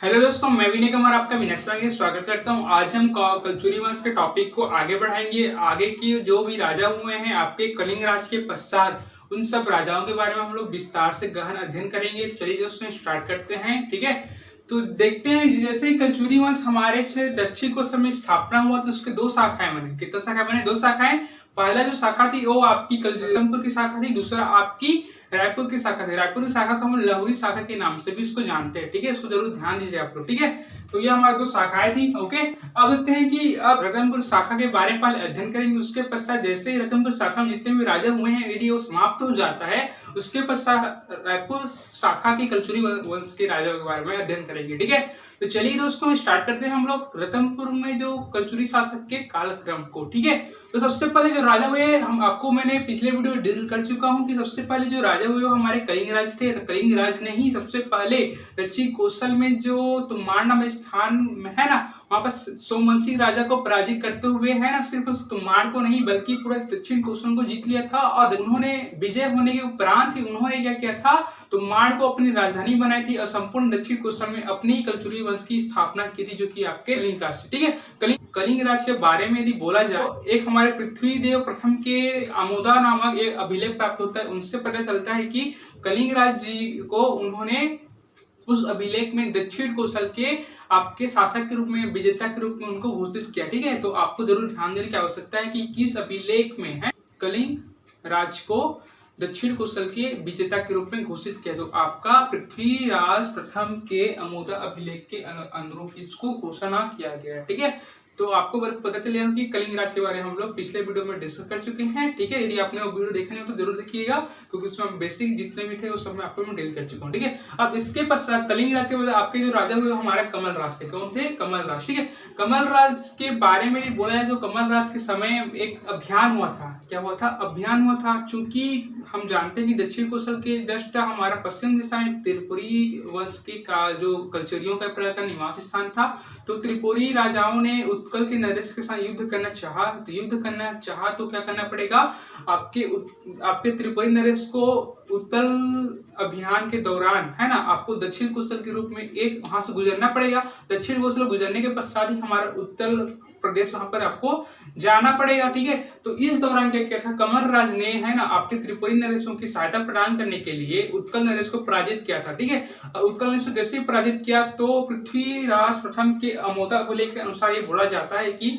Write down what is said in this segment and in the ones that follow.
Hello दोस्तों, मैं विनय कुमार आपका विनय में स्वागत करता हूं। आज हम कलचुरी वंश के टॉपिक को आगे बढ़ाएंगे। आगे की जो भी राजा हुए हैं आपके कलिंग राज के पश्चात, उन सब राजाओं के बारे में हम लोग विस्तार से गहन अध्ययन करेंगे। तो चलिए दोस्तों स्टार्ट करते हैं, ठीक है। तो देखते हैं, जैसे ही कलचुरी वंश हमारे से दक्षिण कोसल में स्थापना हुआ तो उसके दो शाखाएं बनी। कितना शाखा बने? दो शाखाएं। पहला जो शाखा थी वो आपकी कलजुगमपुर की शाखा थी, दूसरा आपकी रायपुर की शाखा थी। रायपुर की शाखा को हम लहुरी शाखा के नाम से भी इसको जानते हैं, ठीक है। इसको जरूर ध्यान दीजिए आप लोग, ठीक है। तो ये हमारी दो शाखाएं थी, ओके। अब देखते हैं कि अब रतनपुर शाखा के बारे में पहले अध्ययन करेंगे। उसके पश्चात जैसे ही रतनपुर शाखा में जितने भी राजा हुए हैं यदि वो समाप्त हो जाता है, उसके पश्चात रायपुर शाखा की कलचुरी वंश के राजाओं के बारे में अध्ययन करेंगे, ठीक है। तो चलिए दोस्तों स्टार्ट करते हैं हम लोग रतनपुर में जो कलचुरी शासक के कालक्रम को, ठीक है। तो सबसे पहले जो राजा हुए, हम आपको मैंने पिछले वीडियो में डिटेल कर चुका हूं कि सबसे पहले जो राजा हुए वो हमारे कलिंग राज थे। कलिंग राज ने ही सबसे पहले दक्षिण कौशल में जो तुम्बाड़ नाम स्थान है ना, वहां पर सोमवंशी राजा को पराजित करते हुए है ना, सिर्फ तुम्बाड़ को नहीं बल्कि पूरा दक्षिण कौशल को जीत लिया था। और उन्होंने विजय होने के उपरांत ही उन्होंने क्या किया था, तुम्बाड़ को अपनी राजधानी बनाई थी और संपूर्ण दक्षिण कौशल में अपनी कलचुरी वंश की स्थापना की थी, जो कि आपके कलिंग राज से, ठीक है। कलिंग राज के बारे में यदि बोला जाए तो एक हमारे पृथ्वीदेव प्रथम के आमोदा नामक एक अभिलेख प्राप्त होता है। उनसे पता चलता है कि कलिंग राज जी को उन्होंने उस अभिलेख में दक्षिण कौशल के आपके शासक के रूप में, विजेता के रूप में उनको घोषित किया, ठीक है। तो आपको जरूर ध्यान देने की आवश्यकता है कि किस अभिलेख में है कलिंग राज को दक्षिण कौशल के विजेता के रूप में घोषित किया। तो आपका पृथ्वीराज प्रथम के अमोदा अभिलेख के अनुरूप इसको घोषणा किया गया है, ठीक है। तो आपको पता चलेगा कि कलिंग राज के बारे में हम लोग पिछले वीडियो में डिस्कस कर चुके हैं, ठीक है। यदि आपने वो वीडियो देखा नहीं हो तो जरूर देखिएगा, क्योंकि उसमें बेसिक जितने भी थे वो सब मैं आपको डिटेल कर चुका हूँ, ठीक है। अब इसके पश्चात कलिंग राज के बाद आपके जो राजा हुए हमारे कमल राज थे। कौन थे? कमल राज, ठीक है। कमल राज के बारे में बोला जाए तो कमल राज के समय एक अभियान हुआ था। क्या हुआ था? अभियान हुआ था। चूंकि हम जानते हैं कि दक्षिण कौशल के जस्ट हमारा पश्चिम दिशा में त्रिपुरी वंश के का जो कलचुरियों का निवास स्थान था। तो त्रिपुरी राजाओं ने उत्कल के नरेश के साथ युद्ध करना चाहा तो क्या करना पड़ेगा, आपके त्रिपुरी नरेश को उत्कल अभियान के दौरान है ना, आपको दक्षिण कौशल के रूप में एक वहां से गुजरना पड़ेगा। दक्षिण कौशल गुजरने के पश्चात ही हमारा उत्कल प्रदेश वहां पर आपको जाना पड़ेगा, ठीक है। तो इस दौरान क्या किया था, कमल राज ने है ना आपके त्रिपुरी नरेशों की सहायता प्रदान करने के लिए उत्कल नरेश को पराजित किया था, ठीक है। उत्कल नरेश को जैसे ही पराजित किया तो पृथ्वीराज प्रथम के अमोदा अभिलेख के अनुसार ये बोला जाता है कि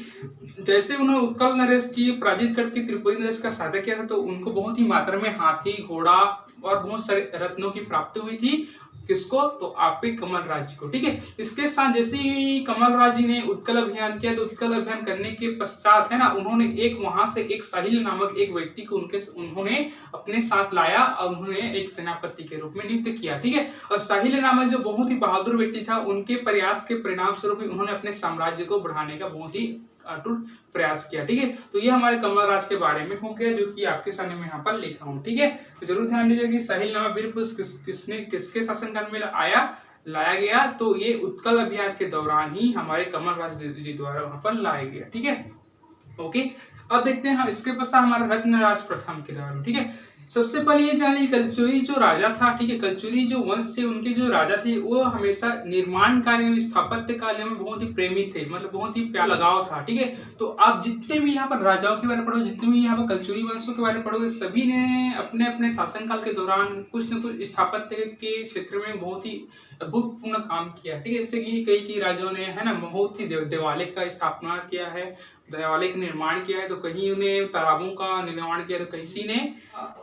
जैसे उन्होंने उत्कल नरेश की पराजित करके त्रिपुरी नरेश का सहायता किया था, तो उनको बहुत ही मात्रा में हाथी, घोड़ा और बहुत सारे रत्नों की प्राप्ति हुई थी। किसको? तो आपके कमल राज को, ठीक है। इसके साथ जैसे ही कमल राज जी ने उत्कल अभियान किया, तो उत्कल अभियान करने के पश्चात है ना, उन्होंने एक वहां से एक साहिल नामक एक व्यक्ति को उन्होंने अपने साथ लाया और उन्होंने एक सेनापति के रूप में नियुक्त किया, ठीक है। और साहिल नामक जो बहुत ही बहादुर व्यक्ति था, उनके प्रयास के परिणाम स्वरूप उन्होंने अपने साम्राज्य को बढ़ाने का बहुत ही अटूट प्रयास किया, ठीक है। तो ये हमारे कमल राज के बारे में हो गया, जो कि आपके सामने में यहाँ पर लिखा हूँ, ठीक है। तो जरूर ध्यान दीजिए कि साहिल नामक वीर पुरुष किसके शासनकाल में लाया गया, तो ये उत्कल अभियान के दौरान ही हमारे कमल राज जी द्वारा वहां पर लाया गया, ठीक है। ओके, अब देखते हैं इसके पश्चात हमारा रत्नराज प्रथम के बारे में, ठीक है। सबसे पहले ये जान लीजिए, कलचुरी जो राजा था, ठीक है, कलचुरी जो वंश थे उनके जो राजा थे वो हमेशा निर्माण कार्य में, स्थापत्य कार्य में बहुत ही प्रेमी थे, मतलब बहुत ही प्यार लगाव था, ठीक है। तो आप जितने भी यहाँ पर राजाओं के बारे में पढ़ोगे, जितने भी यहाँ पर कलचुरी वंशों के बारे में पढ़ोगे, सभी ने अपने अपने शासनकाल के दौरान कुछ न कुछ स्थापत्य के क्षेत्र में बहुत ही अभूतपूर्ण काम किया, ठीक है। जैसे कि कई राजाओं ने है ना बहुत ही देवालय का स्थापना किया है, देवालय का निर्माण किया है, तो कहीं उन्हें तालाबों का निर्माण किया, तो किसी ने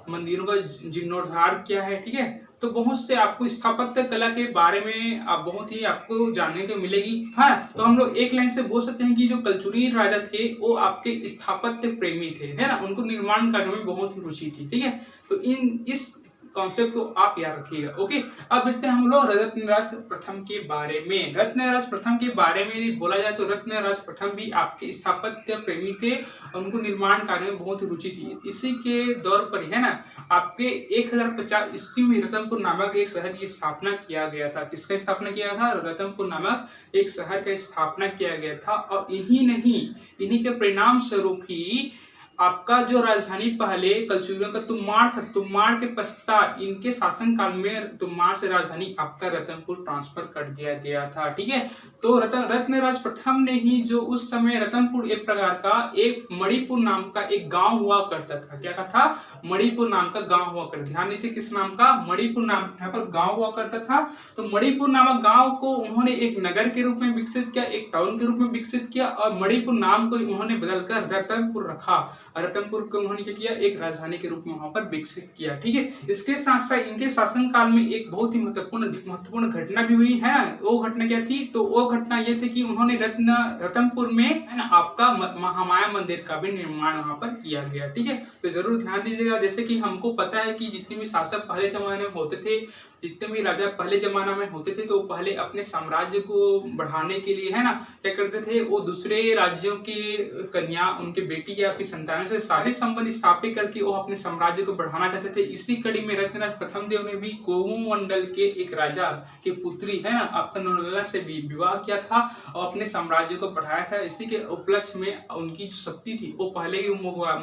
मंदिरों का जीर्णोद्धार किया है, ठीक है। तो बहुत से आपको स्थापत्य कला के बारे में आप बहुत ही आपको जानने को मिलेगी। हाँ, तो हम लोग एक लाइन से बोल सकते हैं कि जो कलचुरी राजा थे वो आपके स्थापत्य प्रेमी थे, है ना, उनको निर्माण कार्य में बहुत ही रुचि थी, ठीक है। तो इस कॉन्सेप्ट को आप याद रखिएगा, ओके। अब देखते हैं हम लोग रत्नराज प्रथम के बारे में। रत्नराज प्रथम के बारे में यदि बोला जाए तो रत्नराज प्रथम भी आपके स्थापत्य प्रेमी थे, उनको निर्माण कार्य में बहुत ही रुचि थी। इसी के दौर पर है ना आपके 1050 ईस्वी में रतनपुर नामक एक शहर की स्थापना किया गया था। किसका स्थापना किया था? रतनपुर नामक एक शहर का स्थापना किया गया था। और इन्हीं के परिणाम स्वरूप ही आपका जो राजधानी पहले कलचुरियों का तुम्माड़ था, तुम्माड़ के पश्चात इनके शासनकाल में तुम्माड़ से राजधानी आपका रतनपुर ट्रांसफर कर दिया गया था। ठीक है, तो रत्नराज प्रथम ने ही जो उस समय रतनपुर एक प्रकार का एक मणिपुर नाम का एक गांव हुआ करता था। क्या था? मणिपुर नाम का गांव हुआ करता। ध्यान दीजिए, किस नाम का? मणिपुर नाम यहाँ पर गांव हुआ करता था। तो मणिपुर नामक गांव को उन्होंने एक नगर के रूप में विकसित किया, एक टाउन के रूप में विकसित किया, और मणिपुर नाम को उन्होंने बदलकर रतनपुर रखा। रतनपुर को उन्होंने क्या किया? एक राजधानी के रूप में वहां पर विकसित किया। ठीक है, इसके साथ साथ इनके शासनकाल में एक बहुत ही महत्वपूर्ण घटना भी हुई है। वो घटना क्या थी? तो वो घटना ये थी कि उन्होंने रतनपुर में है ना आपका महामाया मंदिर का भी निर्माण वहां पर किया गया। ठीक है, तो जरूर ध्यान दीजिएगा। जैसे कि हमको पता है कि जितने भी शासक पहले जमाने में होते थे, जितने भी राजा पहले जमाना में होते थे, तो पहले अपने साम्राज्य को बढ़ाने के लिए है ना क्या करते थे? वो दूसरे राज्यों की कन्या, उनके बेटी या फिर संतान से सारे संबंध स्थापित करके वो अपने साम्राज्य को बढ़ाना चाहते थे। इसी कड़ी में रत्नराज प्रथम देव ने भी कोहू मंडल के एक राजा की पुत्री है ना आपका नोनला से भी विवाह किया था और अपने साम्राज्य को बढ़ाया था। इसी के उपलक्ष्य में उनकी जो शक्ति थी वो पहले के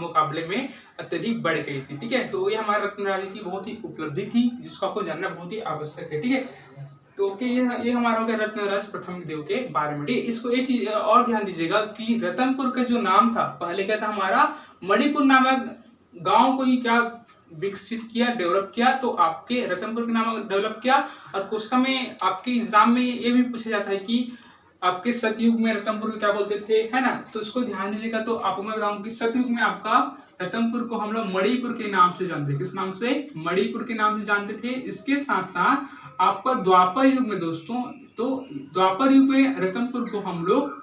मुकाबले में अत्यधिक बढ़ गई थी। ठीक है, तो ये हमारे रत्नराज की बहुत ही उपलब्धि थी, जिसको आपको जानना बहुत ही आवश्यक है। ठीक है, तो ओके, ये हमारा हो गया रत्नराज प्रथम देव के बारे में। इसको एक चीज और ध्यान दीजिएगा कि रतनपुर का जो नाम था पहले क्या था? हमारा मणिपुर नामक गांव को ही क्या विकसित किया, डेवलप किया, तो आपके रतनपुर के नाम डेवलप किया। और कुछ समय आपके एग्जाम में ये भी पूछा जाता है कि आपके सतयुग में रतनपुर को क्या बोलते थे, है ना? तो इसको ध्यान दीजिएगा। तो आपको मैं बताऊं कि सतयुग में आपका रतनपुर को हम लोग मणिपुर के नाम से जानते थे। किस नाम से? मणिपुर के नाम से जानते थे। इसके साथ साथ आपका द्वापर युग में दोस्तों, तो द्वापर युग में रतनपुर को हम लोग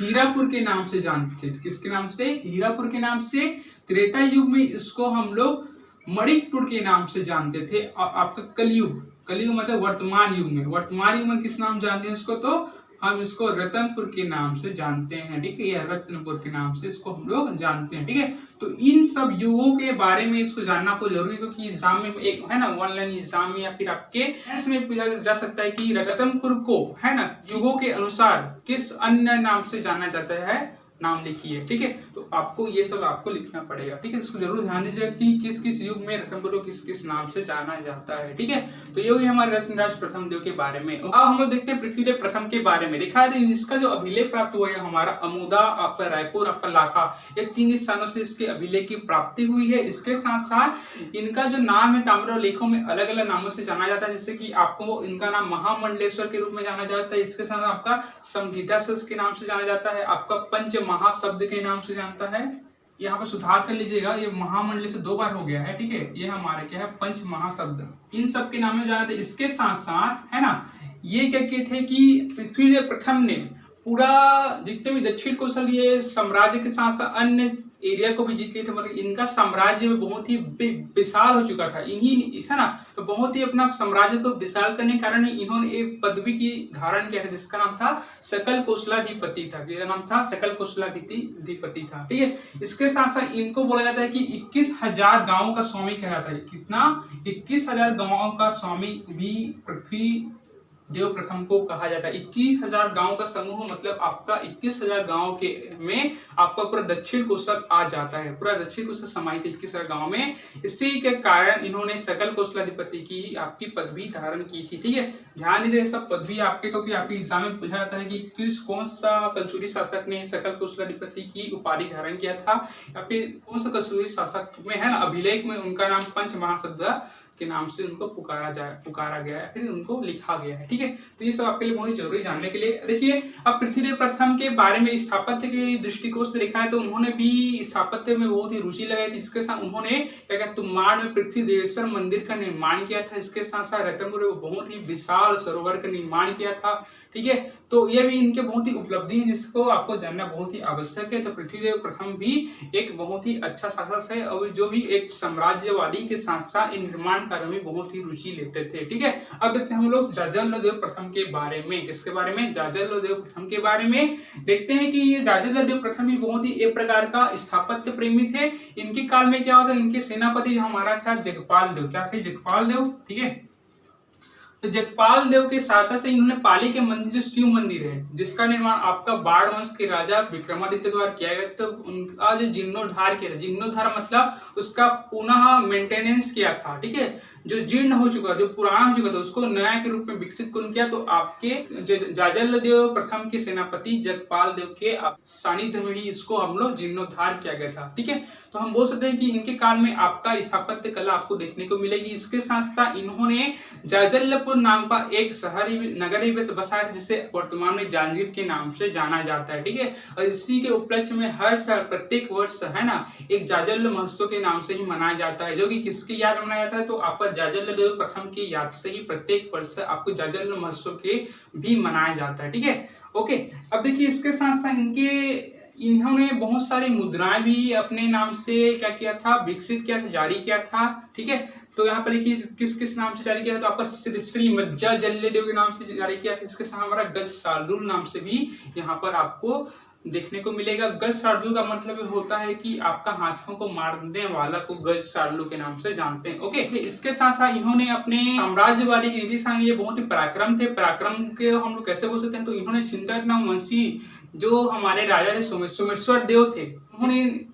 हीरापुर के नाम से जानते थे। किसके नाम से? हीरापुर के नाम से। त्रेता युग में इसको हम लोग मणिकपुर के नाम से जानते थे। और आपका कलयुग, कलयुग मतलब वर्तमान युग में, वर्तमान युग में किस नाम जानते हैं इसको? तो हम इसको रतनपुर के नाम से जानते हैं। ठीक है, यह रत्नपुर के नाम से इसको हम लोग जानते हैं। ठीक है, तो इन सब युगों के बारे में इसको जानना को जरूरी है, क्योंकि एग्जाम में एक है ना ऑनलाइन एग्जाम में या फिर आपके इसमें पूछा जा सकता है कि रतनपुर को है ना युगों के अनुसार किस अन्य नाम से जाना जाता है, नाम लिखिए। ठीक है, तो आपको ये सब आपको लिखना पड़ेगा। ठीक है, इसको जरूर ध्यान दीजिएगा कि किस किस युग में रतनपुर को किस किस नाम से जाना जाता है। ठीक है, तो ये हुई हमारे रत्नराज प्रथम देव के बारे में। अब हम लोग देखते हैं पृथ्वीदेव प्रथम के बारे में। देखा है इसका जो अभिलेख प्राप्त हुआ है हमारा अमुदा, आपका रायपुर, आपका लाखा, ये 3 स्थानों से इसके अभिलेख की प्राप्ति हुई है। इसके साथ साथ इनका जो नाम है ताम्रलेखों में अलग अलग नामों से जाना जाता है, जैसे कि आपको इनका नाम महामंडलेश्वर के रूप में जाना जाता है। इसके साथ आपका संगीता के नाम से जाना जाता है, आपका पंच महाशब्द के नाम से जानता है। यहाँ पर सुधार कर लीजिएगा, ये महामंडल से 2 बार हो गया है। ठीक है, ये हमारे क्या है पंच महाशब्द, इन सब के नाम में जाना था। इसके साथ साथ है ना ये क्या किए थे कि पृथ्वीदेव प्रथम ने पूरा जितने भी दक्षिण कौशल ये साम्राज्य के साथ साथ अन्य एरिया को भी जीत लिए थे। मतलब इनका साम्राज्य में बहुत ही विशाल हो चुका था। इन्हीं है ना तो बहुत ही अपना साम्राज्य को विशाल करने के कारण इन्होंने एक पदवी की धारण किया था, जिसका नाम था सकल कौशलाधिपति था। जिसका नाम था सकल कौशलाधिपति था। ठीक है, इसके साथ साथ इनको बोला जाता है कि 21,000 गांवों का स्वामी कहा जाता है। कितना? 21,000 गांवों का स्वामी भी पृथ्वी देव प्रथम को कहा जाता है। 21,000 गांव का समूह मतलब आपका 21,000 गांव के में आपका पूरा दक्षिण कौशल आ जाता है। पूरा दक्षिण कौशल समाहित 21,000 गांव में। इसी के कारण इन्होंने सकल कौशलाधिपति की आपकी पदवी धारण की थी। ठीक है, ध्यान दीजिए सब पदवी आपके, क्योंकि आपके एग्जाम में पूछा जाता है कि कौन सा कलचुरी शासक ने सकल कौशलाधिपति की उपाधि धारण किया था, या फिर कौन सा कलचुरी शासक में है ना अभिलेख में उनका नाम पंच महाशब्द के नाम से उनको पुकारा गया है, फिर उनको लिखा गया है। ठीक है, तो ये सब आपके लिए बहुत ही जरूरी जानने के लिए। देखिए, अब पृथ्वीदेव प्रथम के बारे में स्थापत्य के दृष्टिकोण से देखा है तो उन्होंने भी स्थापत्य में बहुत ही रुचि लगाई थी। इसके साथ उन्होंने क्या कहते तुम्बाड़ में पृथ्वी देवेश्वर मंदिर का निर्माण किया था। इसके साथ साथ रतनपुर में बहुत ही विशाल सरोवर का निर्माण किया था। ठीक है, तो ये भी इनके बहुत ही उपलब्धि है, जिसको आपको जानना बहुत ही आवश्यक है। तो पृथ्वीदेव प्रथम भी एक बहुत ही अच्छा शासक है, और जो भी एक साम्राज्यवादी के साथ साथ निर्माण कार्य में बहुत ही रुचि लेते थे। ठीक है, अब देखते हैं हम लोग जाजलदेव प्रथम के बारे में। किसके बारे में? जाजलदेव प्रथम के बारे में देखते हैं कि ये जाजलदेव प्रथम भी बहुत ही एक प्रकार का स्थापत्य प्रेमी थे। इनके काल में क्या होता है, इनके सेनापति हमारा था जगपाल देव। क्या थे? जगपाल देव। ठीक है, तो जगपाल देव के सहायता से इन्होंने पाली के मंदिर, जो शिव मंदिर है, जिसका निर्माण आपका बाढ़ वंश के राजा विक्रमादित्य द्वारा किया गया, तो उनका जो जीर्णोद्धार किया, जीर्णोद्धार मतलब उसका पुनः मेंटेनेंस किया था, ठीक है। जो जीर्ण हो चुका, जो पुराना हो चुका था, उसको नया के रूप में विकसित कौन किया, तो आपके जाजल देव प्रथम के सेनापति जगपाल देव के सानिध्य में ही इसको हम लोग जीर्णोद्धार किया गया था, ठीक है। तो हम बोल सकते हैं कि इनके काल में आपका स्थापत्य कला आपको देखने को मिलेगी। इसके साथ साथ इन्होंने जाजल्यपुर नाम का एक शहरी नगर भी बसाया था, जिसे वर्तमान में जांजगीर के नाम से जाना जाता है, ठीक है। और इसी के उपलक्ष्य में हर साल प्रत्येक वर्ष है ना एक जाजल्य महोत्सव के नाम से ही मनाया जाता है, जो कि किसकी याद में मनाया जाता है, तो आपका जाजल्य देव प्रथम की याद से ही प्रत्येक वर्ष आपको जाजल्य महोत्सव के भी मनाया जाता है, ठीक है। ओके, अब देखिए इसके साथ साथ इन्होंने बहुत सारी मुद्राएं भी अपने नाम से क्या किया था, विकसित किया था, जारी किया था, ठीक है। तो यहाँ पर देखिए किस किस नाम से जारी किया था, तो आपका श्री मज्जा जल्लेदेव के नाम से जारी किया था। इसके साथ हमारा गज शार्दुल नाम से भी यहाँ पर आपको देखने को मिलेगा। गज शार्दुल का मतलब होता है कि आपका हाथियों को मारने वाला को गज शार्दुल के नाम से जानते हैं। ओके, इसके साथ साथ इन्होंने अपने साम्राज्यवादी की नीति संग ये बहुत ही पराक्रम थे। पराक्रम के हम लोग कैसे बोल सकते हैं, तो इन्होंने छिंदरनाम वंशी जो हमारे राजा थे सोमेश्वर देव थे, उन्होंने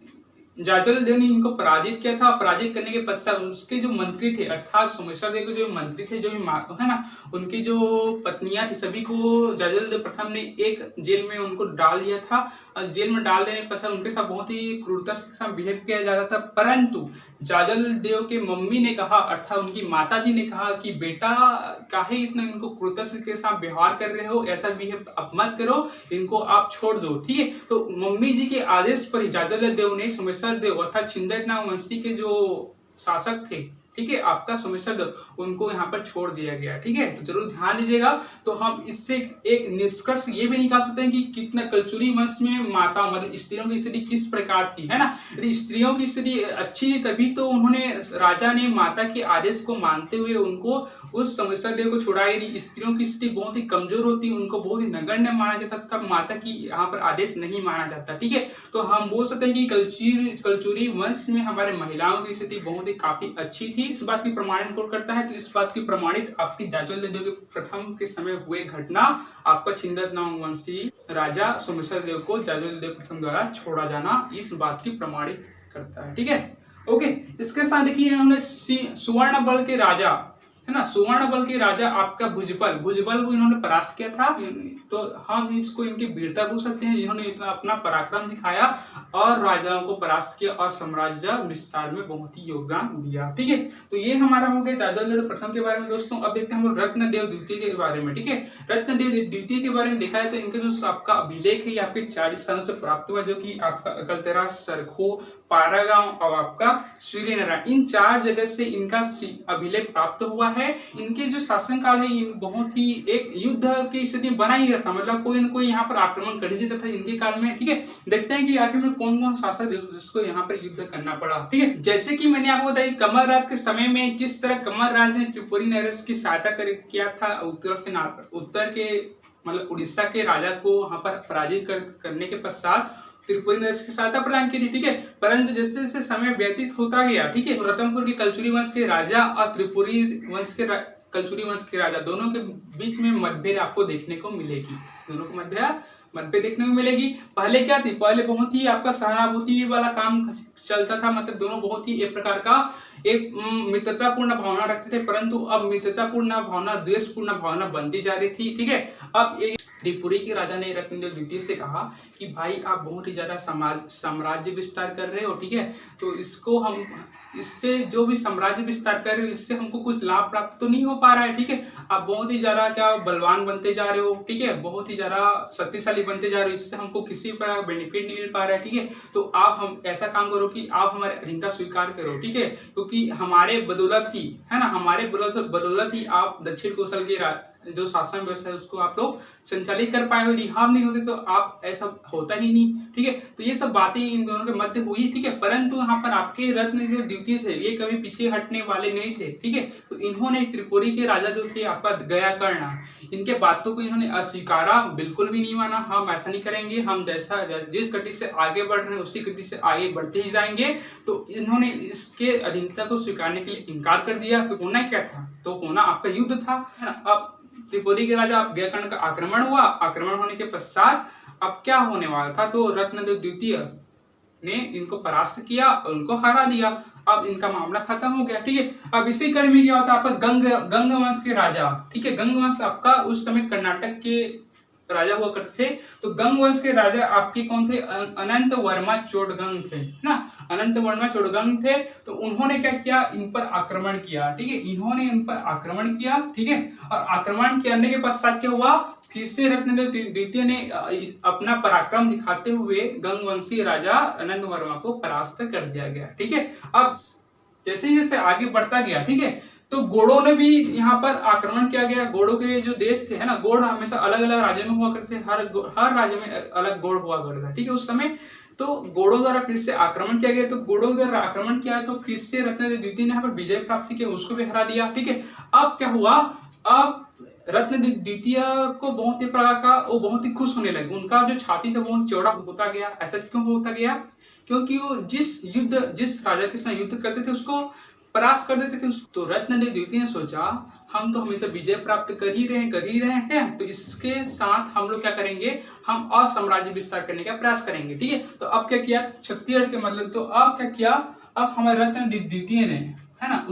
जाजल देव ने इनको पराजित किया था। पराजित करने के पश्चात उसके जो मंत्री थे, अर्थात सोमेश्वर देव के जो मंत्री थे, जो है ना उनकी जो पत्नियां थी, सभी को जाजल देव प्रथम ने एक जेल में उनको डाल दिया था। और जेल में डाल देने के पश्चात उनके साथ बहुत ही क्रूरता के साथ बिहेव किया जा रहा था। परंतु जाजल देव के मम्मी ने कहा, अर्थात उनकी माता जी ने कहा कि बेटा काहे इतना इनको क्रूरता के साथ व्यवहार कर रहे हो, ऐसा बिहेव अब मत करो, इनको आप छोड़ दो, ठीक है। तो मम्मी जी के आदेश पर जाजल देव ने सोमेश्वर देव अर्थात छिंदरनाम वंशी के जो शासक थे, ठीक है, आपका सोमेश्वर देव, उनको यहाँ पर छोड़ दिया गया, ठीक है। तो जरूर ध्यान दीजिएगा। तो हम इससे एक निष्कर्ष ये भी निकाल सकते हैं कि कितना कलचुरी वंश में माता मतलब स्त्रियों की स्थिति किस प्रकार थी, है ना। यदि स्त्रियों की स्थिति अच्छी थी तभी तो उन्होंने राजा ने माता के आदेश को मानते हुए उनको उस सोमेश्वर देव को छुड़ाया। यदि स्त्रियों की स्थिति बहुत ही कमजोर होती, उनको बहुत ही नगण्य माना जाता, तब माता की यहाँ पर आदेश नहीं माना जाता, ठीक है। तो हम बोल सकते हैं कि कलचुरी वंश में हमारे महिलाओं की स्थिति बहुत ही काफी अच्छी थी। इस बात की प्रमाणित कौन करता है, तो इस बात की प्रमाणित आपकी जाजल देव के प्रथम के समय हुए घटना, आपका छिंदरनाम वंशी राजा सोमेश्वर देव को जाजल देव प्रथम द्वारा छोड़ा जाना इस बात की प्रमाणित करता है, ठीक है। ओके, इसके साथ देखिए इन्होंने सुवर्ण बल के राजा, है ना, सुवर्ण बल के राजा आपका भुजबल को इन्होंने परास्त किया था। तो हम इसको इनकी वीरता बोल सकते हैं, इन्होंने इतना अपना पराक्रम दिखाया और राजाओं को परास्त किया और साम्राज्य विस्तार में बहुत ही योगदान दिया, ठीक है। तो ये हमारा हो गया जाजल देव प्रथम के बारे में। दोस्तों अब देखते हैं हम रत्नदेव द्वितीय के बारे में, ठीक है। रत्नदेव द्वितीय के बारे में देखा है तो इनके जो आपका अभिलेख है आपके 40 सालों से प्राप्त हुआ, जो कि आपका अकलतरा, सरखो, पारागांव और आपका सूर्यनारायण, इन 4 जगह से इनका अभिलेख प्राप्त हुआ है। इनके जो शासन काल है बहुत ही एक युद्ध की स्थिति बना ही रहता, मतलब कोई न कोई यहाँ पर आक्रमण कर ही देता था इनके काल में, ठीक है। देखते हैं कि आखिर में कौन कौन शासक जिसको यहाँ पर युद्ध करना पड़ा, ठीक है। जैसे कि मैंने आपको बताया कमल राज के समय में किस तरह कमल राज ने त्रिपुरी नरेश की सहायता किया था, उत्तर के मतलब उड़ीसा के राजा को वहां पर पराजित करने के पश्चात त्रिपुरी नरेश की सहायता प्रदान की थी, ठीक है। परंतु जैसे जैसे समय व्यतीत होता गया, ठीक है, रतनपुर के कलचुरी वंश के राजा और त्रिपुरी वंश के कलचुरी वंश के राजा दोनों के बीच में मतभेद आपको देखने को मिलेगी, दोनों को मतभेद देखने को मिलेगी। पहले क्या थी, पहले बहुत ही आपका सहानुभूति वाला काम चलता था, मतलब दोनों बहुत ही एक प्रकार का एक मित्रतापूर्ण भावना रखते थे, परंतु अब मित्रतापूर्ण भावना द्वेषपूर्ण भावना बनती जा रही थी, ठीक है। अब त्रिपुरी के राजा ने रत्नदेव द्वितीय से कहा कि भाई आप बहुत ही ज्यादा साम्राज्य विस्तार कर रहे हो, ठीक है, तो इससे जो भी साम्राज्य विस्तार कर रहे हो इससे हमको कुछ लाभ प्राप्त तो नहीं हो पा रहा है, ठीक है। आप बहुत ही ज्यादा क्या बलवान बनते जा रहे हो, ठीक है, बहुत ही ज्यादा शक्तिशाली बनते जा रहे हो, इससे हमको किसी प्रकार बेनिफिट नहीं मिल पा रहा है, ठीक है। तो आप हम ऐसा काम करो कि आप हमारे अधीनता स्वीकार करो, ठीक है, क्योंकि हमारे बदौलत ही, है ना, हमारे बदौलत ही आप दक्षिण कौशल के जो शासन व्यवस्था है उसको आप लोग संचालित कर पाए हो। यदि हम नहीं होते तो आप ऐसा होता ही नहीं, ठीक है। तो ये सब बातें इन दोनों के मध्य हुई, ठीक है। परंतु यहाँ पर आपके रत्न जो द्वितीय थे ये कभी पीछे हटने वाले नहीं थे, ठीक है। तो इन्होंने त्रिपुरी के राजा जो थे आपका गयाकर्ण, इनके बातों को इन्होंने अस्वीकारा, बिल्कुल भी नहीं माना। हम ऐसा नहीं करेंगे, हम जिस गति से आगे बढ़ रहे हैं उसी गति से आगे बढ़ते ही जाएंगे। तो इन्होंने इसके अधीनता को स्वीकारने के लिए इनकार कर दिया। तो होना क्या था? तो होना आपका युद्ध था, है ना। अब त्रिपुरी के राजा गयाकर्ण का आक्रमण हुआ। आक्रमण होने के पश्चात अब क्या होने वाला था? तो रत्नदेव द्वितीय ने इनको परास्त किया और उनको हरा दिया। अब इनका मामला खत्म हो गया, ठीक है। अब इसी कड़ी में क्या होता है आपका गंग वंश के राजा, ठीक है। गंग वंश आपका उस समय कर्नाटक के राजा हुआ करते थे। तो गंग वंश के राजा आपके कौन थे? अनंत वर्मा चोडगंग थे ना। अनंत वर्मा चोडगंग थे। तो उन्होंने क्या किया? इन पर आक्रमण किया, ठीक है। इन्होंने इन पर आक्रमण किया, ठीक है। और आक्रमण करने के पश्चात क्या हुआ? फिर से रत्नदेव द्वितीय ने अपना पराक्रम दिखाते हुए गंगवंशी राजा अनंत वर्मा को परास्त कर दिया गया, ठीक है। अब जैसे जैसे आगे बढ़ता गया, ठीक है, तो गोड़ों ने भी यहाँ पर आक्रमण किया गया। गोड़ों के जो देश थे, है ना, गोड़ हमेशा अलग अलग राज्यों में हुआ करते थे, हर राज्य में अलग गोड़ हुआ करता, ठीक है, उस समय। तो गोड़ों द्वारा फिर से आक्रमण किया गया। तो गोड़ों द्वारा आक्रमण किया तो फिर से रत्नदेव द्वितीय ने यहाँ पर विजय प्राप्ति की, उसको भी हरा दिया, ठीक है। अब क्या हुआ? अब रत्नदेव द्वितीय को बहुत ही प्रकार का वो बहुत ही खुश होने लगे। उनका जो छाती था वो चौड़ा होता गया। ऐसा क्यों होता गया? क्योंकि वो जिस राजा के साथ युद्ध करते थे उसको परास्त कर देते थे। तो रत्नदेव द्वितीय ने सोचा हम तो हमेशा विजय प्राप्त कर ही रहे हैं, तो इसके साथ हम लोग क्या करेंगे? हम और साम्राज्य विस्तार करने का प्रयास करेंगे, ठीक है। तो अब क्या किया? छत्तीसगढ़ के मतलब, तो अब क्या किया? अब हमारे रत्नदेव द्वितीय ने, है ना,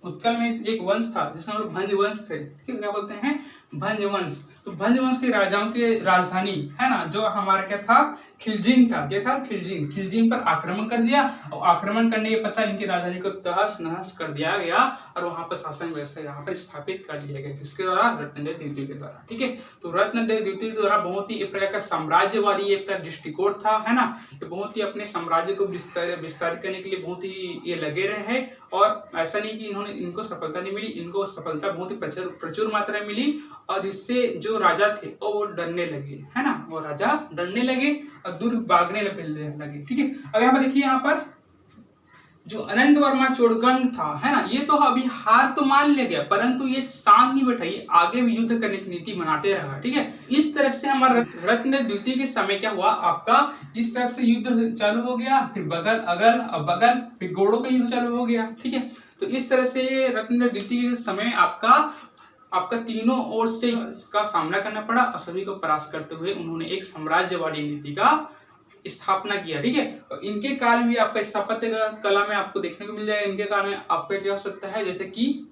उत्कल में एक वंश था जिसमें हम लोग भंज वंश थे, ठीक है, क्या बोलते हैं? भंज वंश। तो भंज वंश के राजाओं के राजधानी, है ना, जो हमारा क्या था? खिलजिंग था। क्या था? खिलजिंग पर आक्रमण कर दिया। और आक्रमण करने के पश्चात इनकी राजधानी को तहस नहस कर दिया गया और वहां पर शासन व्यवस्था यहाँ पर स्थापित कर दिया गया। किसके द्वारा? रत्नदेव द्वितीय के द्वारा, ठीक है। तो रत्नदेव द्वितीय द्वारा बहुत ही एक प्रकार का साम्राज्यवादी एक प्रकार दृष्टिकोण था, है ना। ये बहुत ही अपने साम्राज्य को विस्तारित करने के लिए बहुत ही ये लगे रहे हैं। और ऐसा नहीं कि इनको सफलता नहीं मिली, इनको सफलता बहुत ही प्रचुर मात्रा में मिली। और इससे जो राजा थे वो डरने लगे, है ना, वो राजा डरने लगे और दूर भागने लगे, ठीक है। अब यहाँ पर देखिए, यहाँ पर जो अनंत वर्मा चोडगंग था, है ना, ये तो अभी हार तो मान ले गया, परंतु ये शांत नहीं बैठा, ये आगे भी युद्ध करने की नीति बनाते रहा, ठीक है। इस तरह से हमारा रत्नदेव द्वितीय के समय क्या हुआ आपका? इस तरह से युद्ध चालू हो गया। फिर बगल, फिर गोड़ों का युद्ध चालू हो गया, ठीक है। तो इस तरह से रत्नदेव द्वितीय के समय आपका तीनों ओर से का सामना करना पड़ा और सभी को परास्त करते हुए उन्होंने एक साम्राज्यवादी नीति का स्थापना किया, ठीक है। और इनके काल में भी आपका स्थापत्य कला में आपको देखने को मिल जाएगा। इनके काल में आपका क्या हो सकता है? जैसे कि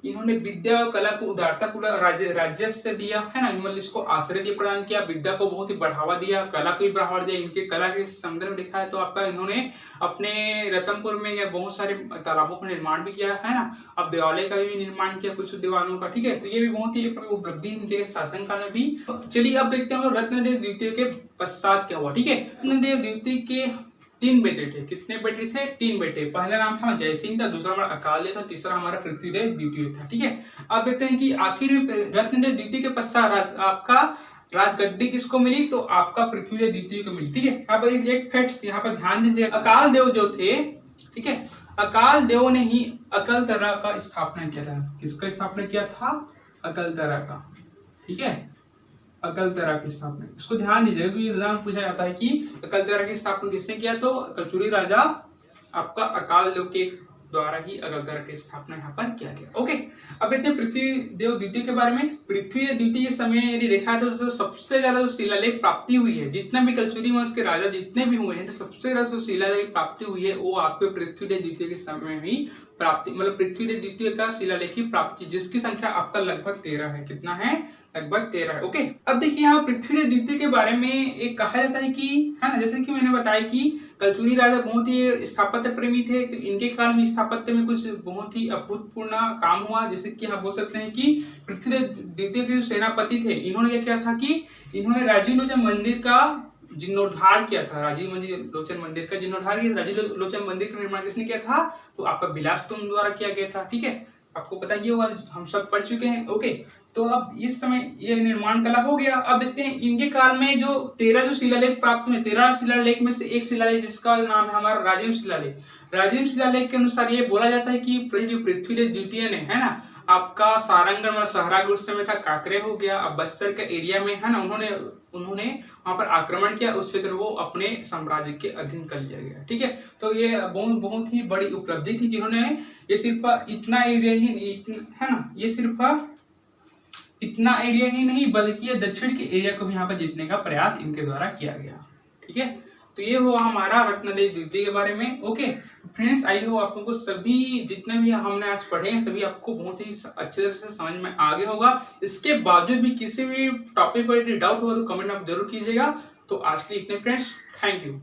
इन्होंने विद्या और कला को उदारता को राज्य से दिया, है ना, मतलब इसको आश्रय दिया, प्रदान किया, विद्या को बहुत ही बढ़ावा दिया, कला को भी बढ़ावा दिया। इनके कला के संदर्भ में देखा है तो आपका इन्होंने अपने रतनपुर में बहुत सारे तालाबों का निर्माण भी किया, है ना। अब देवालय का भी निर्माण किया कुछ दीवानों का, ठीक है। तो ये भी बहुत ही उपलब्धि इनके शासनकाल में भी। चलिए अब देखते हैं रत्नदेव द्वितीय के पश्चात क्या हुआ, ठीक है। रत्नदेव द्वितीय के 3 बेटे थे। कितने बेटे थे? 3 बेटे। पहला नाम था जय सिंह था, दूसरा हमारा अकाल था, तीसरा हमारा पृथ्वीदेव द्वितीय था, ठीक है। अब देखते हैं कि आखिर में रत्नदेव द्वितीय के पश्चात आपका राजगद्दी किसको मिली? तो आपका पृथ्वीदेव द्वितीय को मिली, ठीक है। यहाँ पर एक फैक्ट यहाँ पर ध्यान दीजिए, अकाल देव जो थे, ठीक है, अकाल देव ने ही अकलतरा का स्थापना किया था। किसका स्थापना किया था? अकलतरा का, ठीक है, अकलतरा की स्थापना। इसको ध्यान दीजिए क्योंकि एग्जाम पूछा जाता है कि अकलतरा की स्थापना किसने किया? तो कलचुरी राजा आपका अकाल देव के द्वारा ही अकलतरा की स्थापना यहाँ पर किया गया। ओके, अब देखते हैं पृथ्वीदेव द्वितीय के बारे में। पृथ्वीदेव द्वितीय के समय यदि देखा है तो सबसे ज्यादा जो शिलालेख प्राप्ति हुई है, जितना भी कलचुरी वंश के राजा जितने भी हुए हैं, तो सबसे ज्यादा जो शिलालेख प्राप्ति हुई है वो आपके पृथ्वीदेव द्वितीय के समय में ही प्राप्ति, मतलब पृथ्वीदेव द्वितीय का शिलालेख की प्राप्ति, जिसकी संख्या आपका लगभग 13 है। कितना है? लगभग 13 है। ओके, अब देखिए यहाँ पृथ्वीदेव द्वितीय के बारे में एक कहा जाता है कि, है ना, जैसे कि मैंने बताया कि कलचुरी राजा बहुत ही स्थापत्य प्रेमी थे, तो इनके काल में स्थापत्य में कुछ बहुत ही अभूतपूर्व काम हुआ। जैसे कि हम बोल सकते हैं कि पृथ्वीदेव द्वितीय के जो सेनापति थे, इन्होंने क्या किया था कि इन्होंने राजीव लोचन मंदिर का जीर्णोद्धार किया था। राजीव लोचन मंदिर का जीर्णोद्धार किया। राजीव लोचन मंदिर का निर्माण किसने किया था? तो आपका बिलासपुर द्वारा किया गया था, ठीक है, आपको पता ही होगा, हम सब पढ़ चुके हैं। ओके, तो अब इस समय ये निर्माण कला हो गया। अब देखते हैं इनके काल में जो 13 जो शिलालेख प्राप्त हुए, 13 शिलालेख में से एक शिलालेख जिसका नाम है हमारा राजिम शिलालेख। राजिम शिलालेख के अनुसार ये बोला जाता है कि जो पृथ्वीदेव द्वितीय ने, है ना, आपका सारंगगढ़ मतलब सहरागढ़ उस समय था, काकरे हो गया, अब बस्तर के एरिया में, है ना, उन्होंने वहां पर आक्रमण किया, उस क्षेत्र को अपने साम्राज्य के अधीन कर लिया गया। ठीक है, तो ये बहुत ही बड़ी उपलब्धि थी जिन्होंने ये सिर्फ इतना एरिया ही, है ना, ये सिर्फ इतना एरिया ही नहीं बल्कि ये दक्षिण के एरिया को भी यहाँ पर जीतने का प्रयास इनके द्वारा किया गया। ठीक है, तो ये हुआ हमारा रत्नदेव द्वितीय के बारे में। ओके फ्रेंड्स, आई हो आप लोगों को सभी जितने भी हमने आज पढ़े हैं सभी आपको बहुत ही अच्छे तरह से समझ में आ गया होगा। इसके बावजूद भी किसी भी टॉपिक पर डाउट हो तो कमेंट आप जरूर कीजिएगा। तो आज के लिए इतने फ्रेंड्स, थैंक यू।